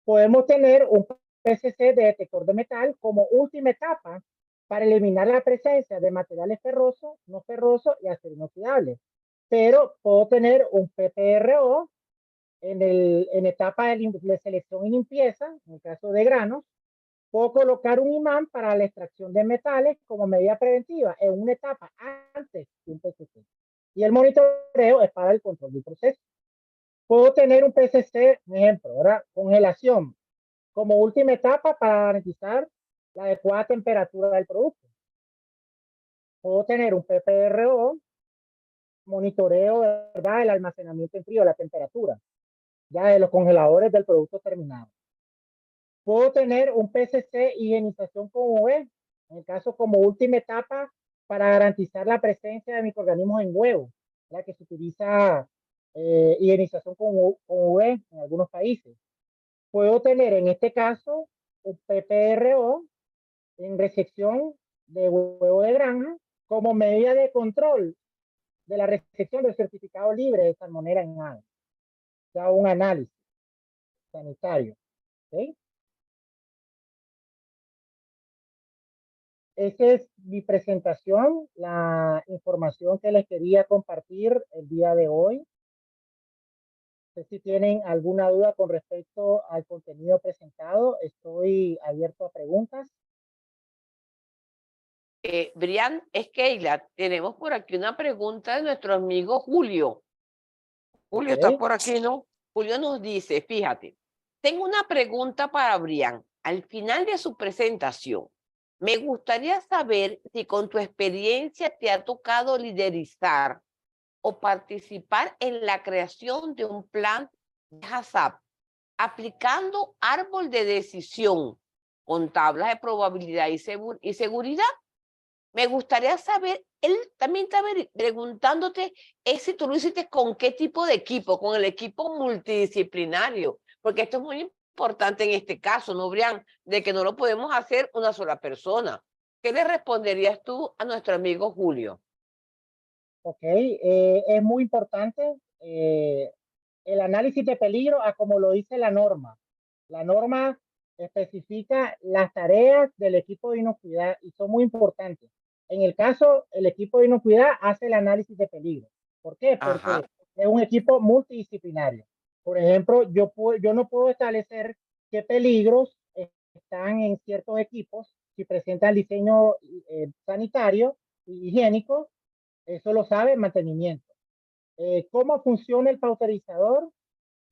Podemos tener un PCC de detector de metal como última etapa para eliminar la presencia de materiales ferrosos, no ferrosos y acero inoxidable. Pero puedo tener un PPRO en etapa de selección y limpieza, en el caso de granos. Puedo colocar un imán para la extracción de metales como medida preventiva en una etapa antes de un PCC. Y el monitoreo es para el control del proceso. Puedo tener un PCC, por ejemplo, ¿verdad?, congelación, como última etapa para garantizar la adecuada temperatura del producto. Puedo tener un PPRO, monitoreo, ¿verdad?, el almacenamiento en frío, la temperatura, ya de los congeladores del producto terminado. Puedo tener un PCC higienización con UV, en el caso como última etapa para garantizar la presencia de microorganismos en huevo, la que se utiliza higienización con UV en algunos países. Puedo tener en este caso un PPRO en recepción de huevo de granja como medida de control de la recepción del certificado libre de salmonela en aves. O sea, un análisis sanitario. ¿Okay? Esa es mi presentación, la información que les quería compartir el día de hoy. No sé si tienen alguna duda con respecto al contenido presentado. Estoy abierto a preguntas. Brian, es Keila, tenemos por aquí una pregunta de nuestro amigo Julio. Julio, Okay. ¿está por aquí, no? Julio nos dice, fíjate, tengo una pregunta para Brian. Al final de su presentación, me gustaría saber si con tu experiencia te ha tocado liderizar o participar en la creación de un plan de HACCP, aplicando árbol de decisión con tablas de probabilidad y seguridad. Me gustaría saber, él también está preguntándote si tú lo hiciste con qué tipo de equipo, con el equipo multidisciplinario, porque esto es muy importante en este caso, ¿no, Brian? De que no lo podemos hacer una sola persona. ¿Qué le responderías tú a nuestro amigo Julio? Ok, es muy importante el análisis de peligro a como lo dice la norma. La norma especifica las tareas del equipo de inocuidad y son muy importantes. En el caso, el equipo de inocuidad hace el análisis de peligro. ¿Por qué? Ajá. Porque es un equipo multidisciplinario. Por ejemplo, yo no puedo establecer qué peligros están en ciertos equipos si presentan diseño sanitario y higiénico. Eso lo sabe el mantenimiento. ¿Cómo funciona el pauterizador?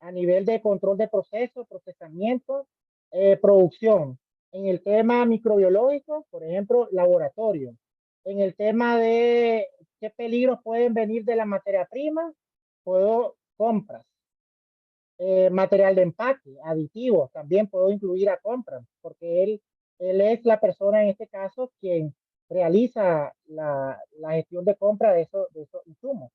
A nivel de control de procesos, procesamiento, producción. En el tema microbiológico, por ejemplo, laboratorio. En el tema de qué peligros pueden venir de la materia prima, puedo compras. Material de empaque, aditivos, también puedo incluir a compras, porque él es la persona en este caso quien realiza la gestión de compra de esos insumos.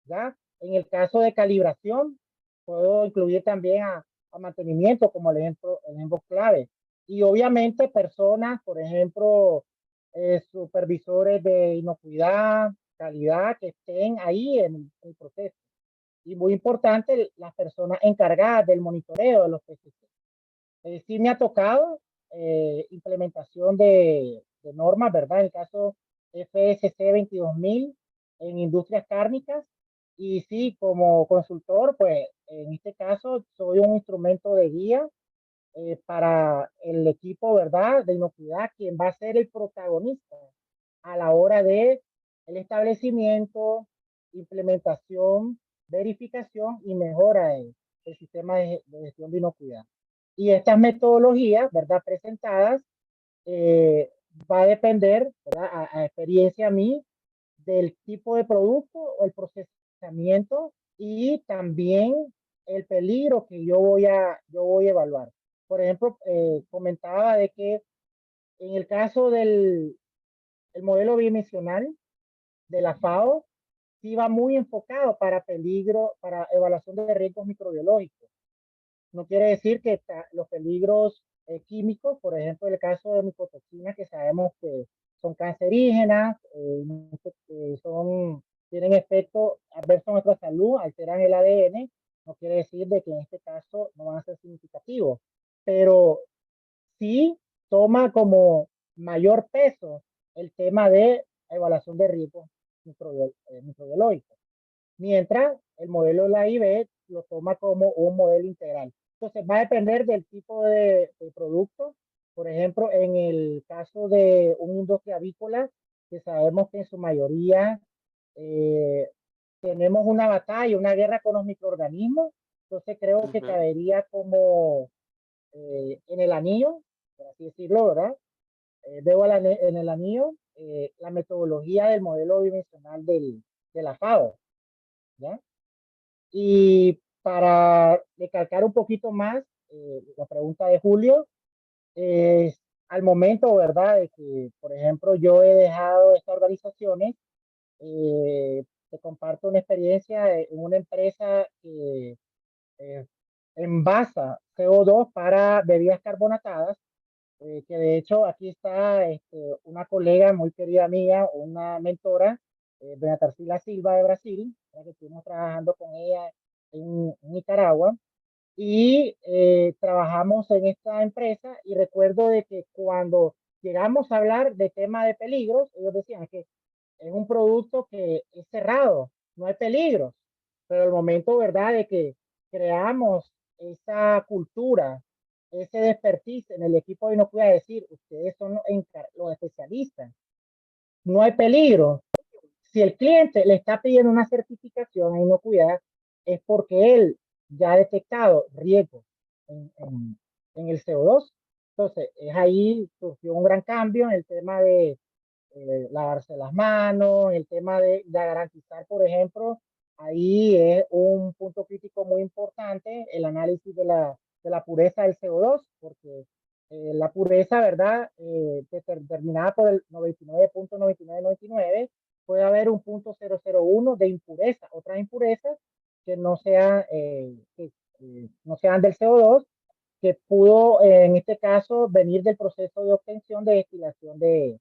¿Ya? En el caso de calibración, puedo incluir también a mantenimiento como el ejemplo clave. Y obviamente personas, por ejemplo, supervisores de inocuidad, calidad, que estén ahí en el proceso. Y muy importante, las personas encargadas del monitoreo de los PCC. Sí me ha tocado implementación de normas, ¿verdad? En el caso FSC 22000 en industrias cárnicas. Y sí, como consultor, pues en este caso soy un instrumento de guía para el equipo, ¿verdad? De inocuidad, quien va a ser el protagonista a la hora de el establecimiento, implementación, verificación y mejora del sistema de gestión de inocuidad. Y estas metodologías, ¿verdad? Presentadas, va a depender, ¿verdad? A experiencia a mí, del tipo de producto o el procesamiento y también el peligro que yo voy a evaluar. Por ejemplo, comentaba de que en el caso del el modelo bidimensional de la FAO, sí va muy enfocado para peligro, para evaluación de riesgos microbiológicos. No quiere decir que los peligros químicos, por ejemplo, el caso de micotoxinas, que sabemos que son cancerígenas, tienen efecto adverso a nuestra salud, alteran el ADN, no quiere decir de que en este caso no van a ser significativos, pero sí toma como mayor peso el tema de evaluación de riesgos microbiológicos, mientras el modelo de la IB lo toma como un modelo integral. Entonces va a depender del tipo de producto. Por ejemplo, en el caso de una industria avícola, que sabemos que en su mayoría tenemos una batalla, una guerra con los microorganismos, entonces creo que cabería como en el anillo, por así decirlo, ¿verdad? Veo en el anillo la metodología del modelo bidimensional de la FAO, ¿ya? Y para recalcar un poquito más la pregunta de Julio, al momento, ¿verdad? De que, por ejemplo, yo he dejado estas organizaciones, te comparto una experiencia en una empresa que envasa CO2 para bebidas carbonatadas, que de hecho aquí está una colega muy querida mía, una mentora, doña Tarsila Silva de Brasil, que estuvimos trabajando con ella en Nicaragua, y trabajamos en esta empresa y recuerdo de que cuando llegamos a hablar de tema de peligros, ellos decían que es un producto que es cerrado, no hay peligros, pero el momento, ¿verdad?, de que creamos esa cultura, ese desperdiz en el equipo de inocuidad, decir, ustedes son los especialistas, no hay peligro. Si el cliente le está pidiendo una certificación a inocuidad, es porque él ya ha detectado riesgo en el CO2. Entonces, es ahí surgió un gran cambio en el tema de lavarse las manos, el tema de garantizar, por ejemplo, ahí es un punto crítico muy importante, el análisis de la pureza del CO2, porque la pureza, ¿verdad? Determinada por el 99.9999, puede haber un punto 001 de impureza, otras impurezas que no sean, no sean del CO2, que pudo, en este caso, venir del proceso de obtención de destilación de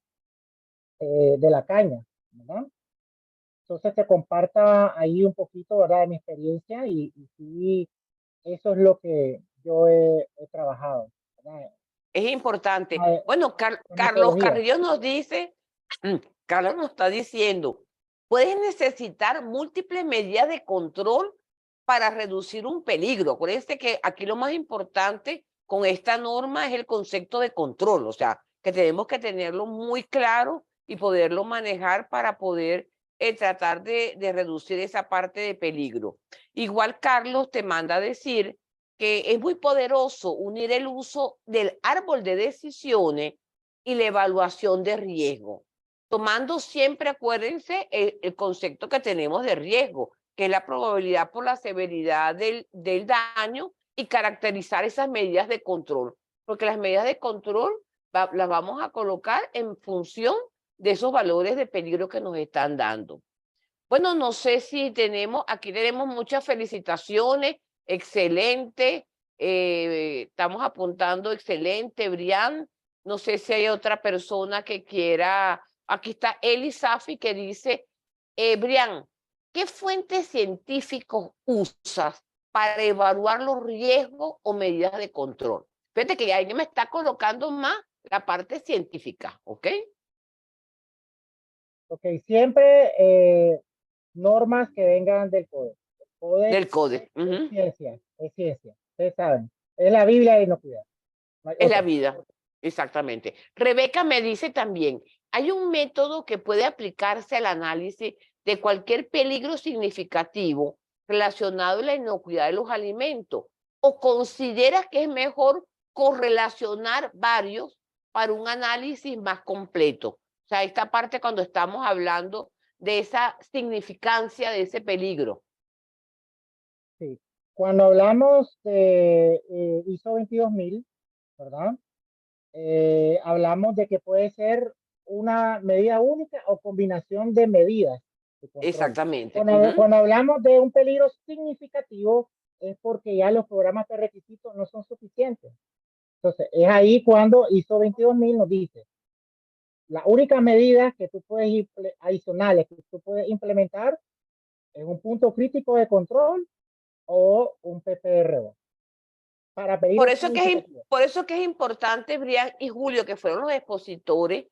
la caña, ¿verdad? Entonces se comparta ahí un poquito, ¿verdad? De mi experiencia y sí, eso es lo que yo he trabajado, ¿verdad? Es importante. Ah, Bueno, con Carlos metodología. Carrillo nos dice, Carlos nos está diciendo, puedes necesitar múltiples medidas de control para reducir un peligro. Acuérdense que aquí lo más importante con esta norma es el concepto de control, o sea, que tenemos que tenerlo muy claro y poderlo manejar para poder tratar de reducir esa parte de peligro. Igual Carlos te manda a decir que es muy poderoso unir el uso del árbol de decisiones y la evaluación de riesgo, tomando siempre, acuérdense, el concepto que tenemos de riesgo, que es la probabilidad por la severidad del daño y caracterizar esas medidas de control, porque las medidas de control las vamos a colocar en función de esos valores de peligro que nos están dando. Bueno, no sé si aquí tenemos muchas felicitaciones, excelente, estamos apuntando excelente, Brian, no sé si hay otra persona que quiera, aquí está Eli Safi que dice, Brian, ¿qué fuentes científicos usas para evaluar los riesgos o medidas de control? Fíjate que alguien me está colocando más la parte científica, ¿ok? Ok, siempre normas que vengan del CODEX. El CODEX Del CODE. es ciencia, ustedes saben. Es la Biblia de inocuidad. No hay Es la otra. vida, exactamente. Rebeca me dice también, hay un método que puede aplicarse al análisis de cualquier peligro significativo relacionado a la inocuidad de los alimentos, o consideras que es mejor correlacionar varios para un análisis más completo. O sea, esta parte cuando estamos hablando de esa significancia de ese peligro. Sí. Cuando hablamos de ISO 22000, ¿verdad? Hablamos de que puede ser una medida única o combinación de medidas de control. Exactamente. Cuando hablamos de un peligro significativo, es porque ya los programas de requisitos no son suficientes. Entonces, es ahí cuando ISO 22000 nos dice, la única medida que tú puedes, adicionales que tú puedes implementar es un punto crítico de control o un PPRO. Para Por pedidos eso, por eso que es importante, Brian y Julio, que fueron los expositores,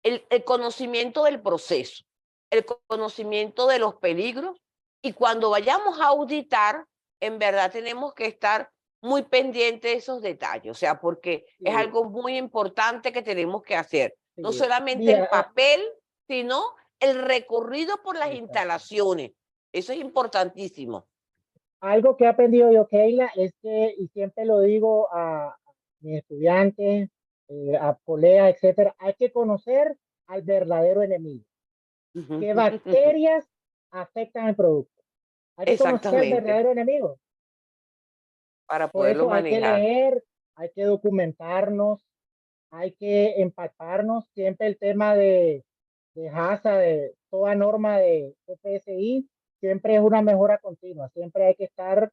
el conocimiento del proceso, el conocimiento de los peligros, y cuando vayamos a auditar, en verdad tenemos que estar muy pendientes de esos detalles, o sea, porque sí, es algo muy importante que tenemos que hacer. sí. No solamente Mira, el papel, sino el recorrido por las exacto. instalaciones. Eso es importantísimo. Algo que he aprendido yo, Keila, es que, y siempre lo digo a mis estudiantes, a colegas, etcétera, hay que conocer al verdadero enemigo. ¿Qué bacterias afectan el producto? Hay que conocer al Exactamente, verdadero enemigo. para Por poderlo eso hay que manejar. leer, hay que documentarnos, hay que empaparnos. Siempre el tema de HACCP, de toda norma de PSI, siempre es una mejora continua. Siempre hay que estar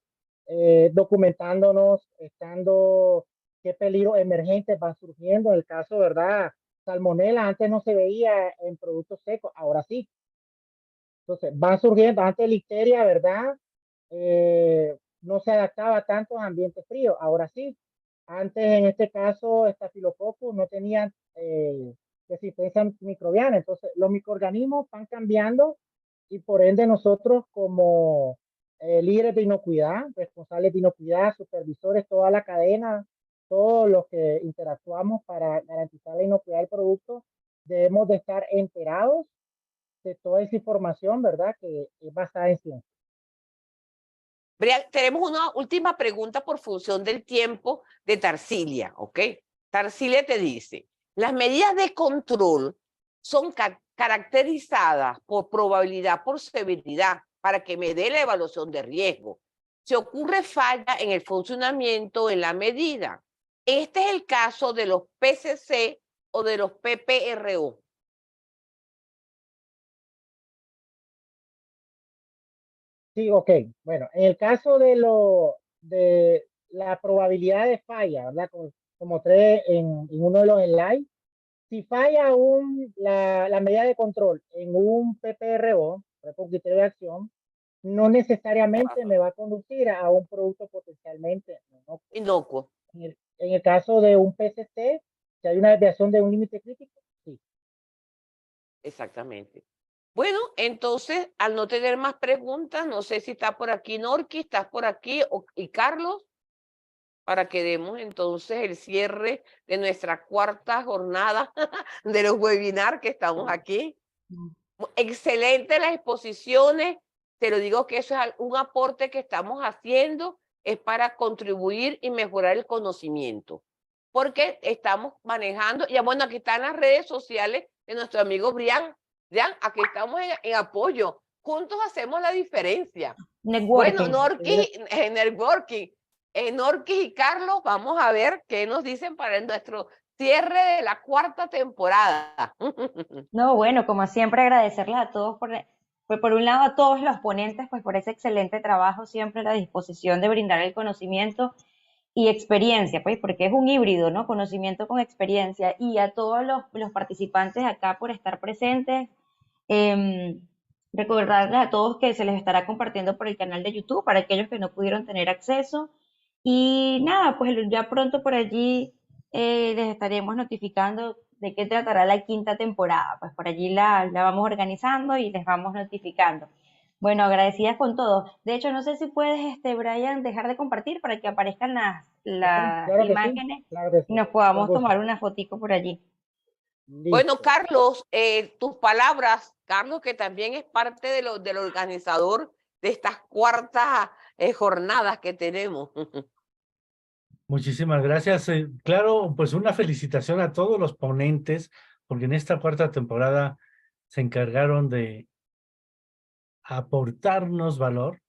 documentándonos, estando qué peligros emergentes van surgiendo. En el caso, ¿verdad? Salmonela antes no se veía en productos secos, ahora sí. Entonces, van surgiendo, antes listeria, ¿verdad? No se adaptaba tanto a ambientes fríos, ahora sí. Antes, en este caso, Staphylococcus no tenían resistencia microbiana. Entonces, los microorganismos van cambiando y por ende nosotros como líderes de inocuidad, responsables de inocuidad, supervisores, toda la cadena, todos los que interactuamos para garantizar la inocuidad del producto, debemos de estar enterados de toda esa información, ¿verdad? Que es basada en ciencia. Brian, tenemos una última pregunta por función del tiempo de Tarsilia, ¿ok? Tarsilia te dice, las medidas de control son caracterizadas por probabilidad, por severidad, para que me dé la evaluación de riesgo. Si ocurre falla en el funcionamiento, en la medida. Este es el caso de los PCC o de los PPRO. Sí, ok. Bueno, en el caso de la probabilidad de falla, ¿verdad? Como mostré en uno de los slides, si falla la medida de control en un PPRO, un criterio de acción, no necesariamente me va a conducir a un producto potencialmente inocuo. En el caso de un PCC, si hay una desviación de un límite crítico, sí. Exactamente. Bueno, entonces, al no tener más preguntas, no sé si está por aquí Norqui, estás por aquí, y Carlos, para que demos entonces el cierre de nuestra cuarta jornada de los webinars que estamos aquí. Excelente las exposiciones, te lo digo que eso es un aporte que estamos haciendo, es para contribuir y mejorar el conocimiento, porque estamos manejando, ya bueno, aquí están las redes sociales de nuestro amigo Brian. Brian, aquí estamos en apoyo, juntos hacemos la diferencia. Networking. Bueno, networking. Norqui y Carlos, vamos a ver qué nos dicen para nuestro cierre de la cuarta temporada. No, bueno, como siempre agradecerles a todos por un lado a todos los ponentes, pues por ese excelente trabajo, siempre a la disposición de brindar el conocimiento y experiencia, pues porque es un híbrido, ¿no? Conocimiento con experiencia, y a todos los participantes acá por estar presentes. Recordarles a todos que se les estará compartiendo por el canal de YouTube para aquellos que no pudieron tener acceso. Y nada, pues ya pronto por allí les estaremos notificando de qué tratará la quinta temporada. Pues por allí la vamos organizando y les vamos notificando. Bueno, agradecidas con todos. De hecho, no sé si puedes, Brian, dejar de compartir para que aparezcan las Claro que sí, imágenes claro que sí, y nos con podamos gusto. tomar una fotico por allí. Bueno, Listo. Carlos, tus palabras, Carlos, que también es parte del organizador de estas cuartas jornadas que tenemos. Muchísimas gracias. Claro, pues una felicitación a todos los ponentes, porque en esta cuarta temporada se encargaron de aportarnos valor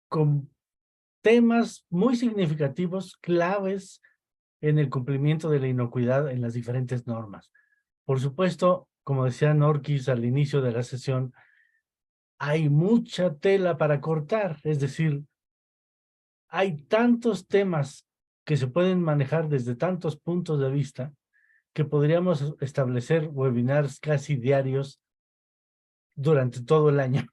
con temas muy significativos, claves en el cumplimiento de la inocuidad en las diferentes normas. Por supuesto, como decía Norquis al inicio de la sesión, hay mucha tela para cortar, es decir, hay tantos temas que se pueden manejar desde tantos puntos de vista que podríamos establecer webinars casi diarios durante todo el año.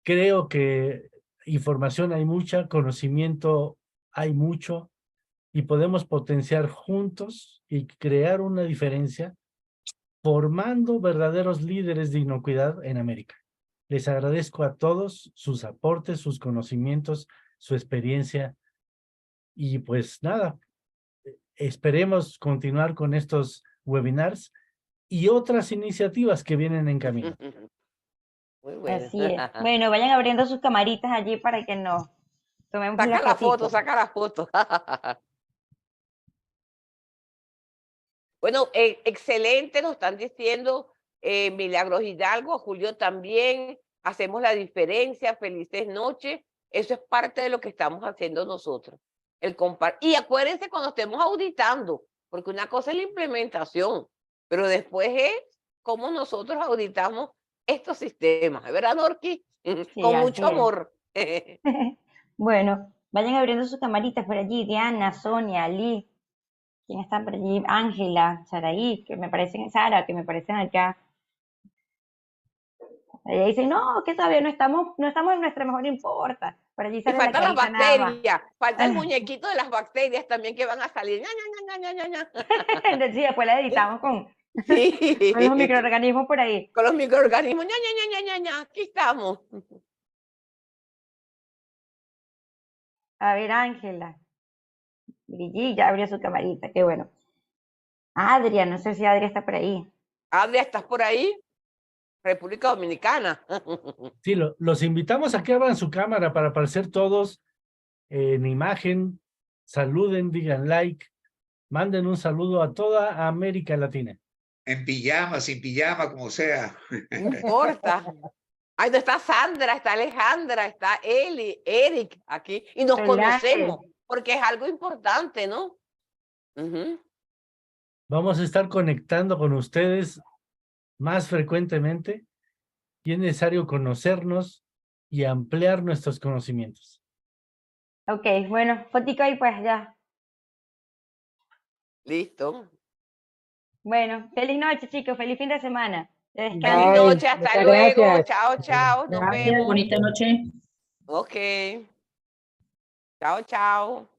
Creo que información hay mucha, conocimiento hay mucho, y podemos potenciar juntos y crear una diferencia formando verdaderos líderes de inocuidad en América. Les agradezco a todos sus aportes, sus conocimientos, su experiencia, y pues nada, esperemos continuar con estos webinars y otras iniciativas que vienen en camino. Muy bueno. Así es. Bueno, vayan abriendo sus camaritas allí para que nos tomemos la Saca la foto, fotito. saca la foto. Bueno, excelente, nos están diciendo Milagros Hidalgo, Julio también, hacemos la diferencia, felices noches, eso es parte de lo que estamos haciendo nosotros. Y acuérdense cuando estemos auditando, porque una cosa es la implementación, pero después es cómo nosotros auditamos estos sistemas, ¿verdad, Norqui? Sí, Con así mucho es. amor. Bueno, vayan abriendo sus camaritas por allí. Diana, Sonia, Ali, ¿quién está por allí? Ángela, Saraí, que me parecen, Sara, que me parecen acá. Ella dice, no, que todavía no estamos en nuestra mejor, no importa. Por allí Y sale la faltan las carita nada más. bacterias, falta el muñequito de las bacterias también que van a salir. Sí, después la editamos con Sí. los microorganismos por ahí. Con los microorganismos, aquí estamos. A ver, Ángela. Brigi ya abrió su camarita, qué bueno. Adria, no sé si Adria está por ahí. Adria, ¿estás por ahí? República Dominicana. Sí, los invitamos a que abran su cámara para aparecer todos en imagen, saluden, digan like, Manden un saludo a toda América Latina. En pijama, sin pijama, como sea. No importa. Ahí no está Sandra, está Alejandra, está Eli, Eric aquí. Y nos Solange. conocemos, porque es algo importante, ¿no? Ujú. Vamos a estar conectando con ustedes más frecuentemente y es necesario conocernos y ampliar nuestros conocimientos. Ok, bueno, fotico ahí pues ya. Listo. Bueno, feliz noche, chicos, feliz fin de semana. Feliz Descansen. Bye. noche, hasta Muchas luego. gracias. Chao, chao. Nos Gracias, vemos. bonita noche. Ok. Chao, chao.